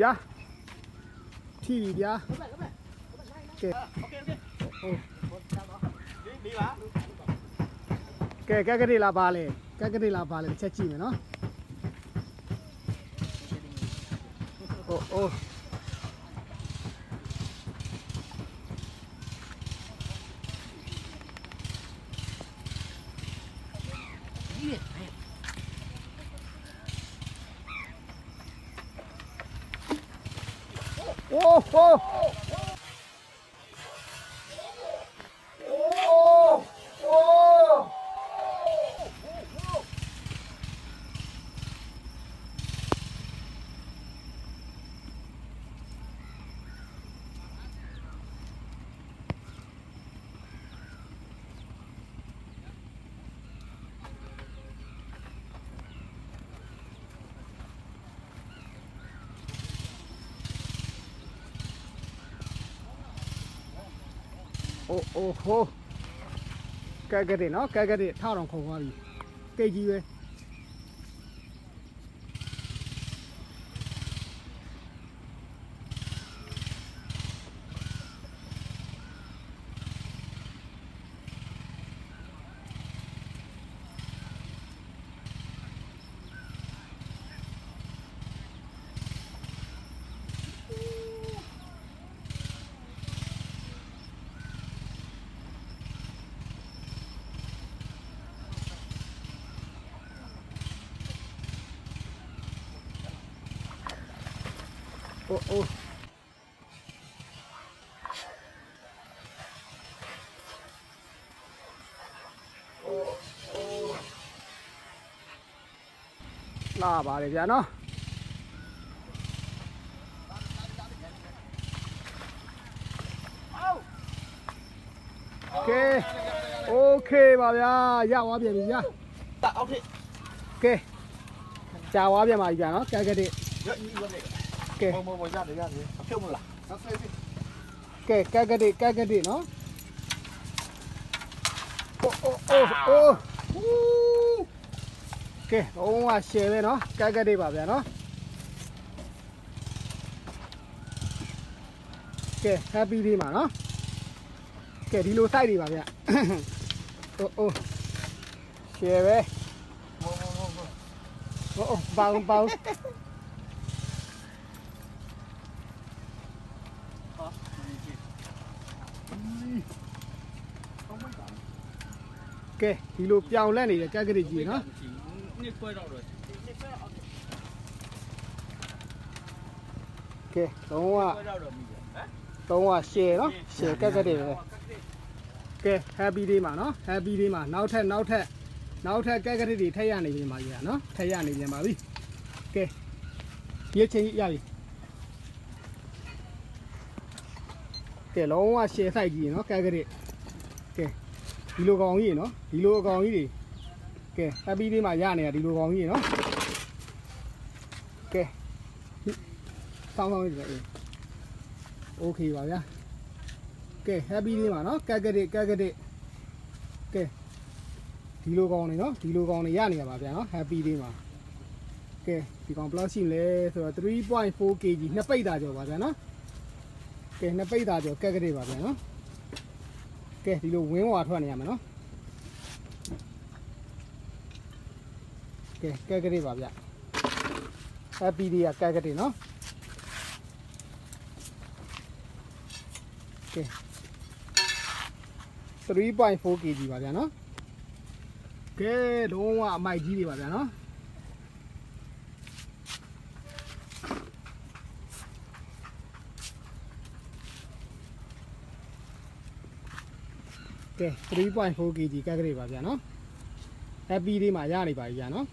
ဗျာထိပြီဗျာကဲကဲကလေးလာပါလေကလေးလာပါလေတစ်ချက်ကြည့်မယ်နော်အိုးโอ้โหโอ้โหကဲကလေးနော်ကဲကလေးထောက်တော့ခုံသွားပြီကိတ်ကြီးပဲโอ้လာပါလေဗျာနော်ကဲโอเคပါဗျာရသွားပြန်ပြီဗျာတက်အောက်ထိကဲကြာသွားပြန်ပါပြီဗျာနော်ကဲကတဲ့ကဲမရတယ်အဖြုတ်မလားကဲကတဲ့နော်အိုးကဲတော့ကရှယ်ပဲနော်ကတဲ့ပါဗျာနော်ကဲ happy day မှာနော်ကဲဒီလို site တွေပါဗျာအိုးရှယ်ပဲပေါင်းကဲဒီလိုပြောင်းလဲနေတဲ့ကက်ကလေးကြီးနော်နှစ်ခွဲတော့တော့ကဲတော့ရှယ်နော်ရှယ်ကက်ကလေးပဲကဲ happy day မှာနော် happy day မှာနောက်ထပ်ကက်ကလေးတွေထည့်ရနေပြန်ပါကြီးနော်ထည့်ရနေပြန်ပါပြီကဲဒီအချိန်ကြီးရပြီကဲလုံးဝရှယ်ဆိုင်ကြီးနော်ကက်ကလေးကဲဒီလိုကောင်ကြီးနော်ဒီလိုကောင်ကြီးတွေကဲ happy day မှာရနေတာဒီလိုကောင်ကြီးနော်ကဲဆောင်းကြီးတွေโอเคပါဗျာကဲ happy day မှာနော်ကက်ကတဲ့ကဲဒီလိုကောင်တွေနော်ဒီလိုကောင်တွေရနေရပါဗျာနော် happy day မှာကဲဒီကောင် plus ရှိလဲဆိုတော့ 3.4 kg နှစ်ပိတ်တာကျော်ပါဗျာနော်ကဲနှစ်ပိတ်တာကျော်ကက်ကတဲ့ပါဗျာနော်ကဲဒီလိုဝင်းဝါထွက်နေရမယ်နော်ကဲကက်ကလေးပါဗျ happy day ကက်ကလေးနော်ကဲ 3.4 kg ပါဗျာနော်ကဲလုံးဝအမိုက်ကြီးတွေပါဗျာနော်ကဲ 3.4 kg ကက်ကလေးပါဗျာနော် happy day မှာရနေပါပြီဗျာနော်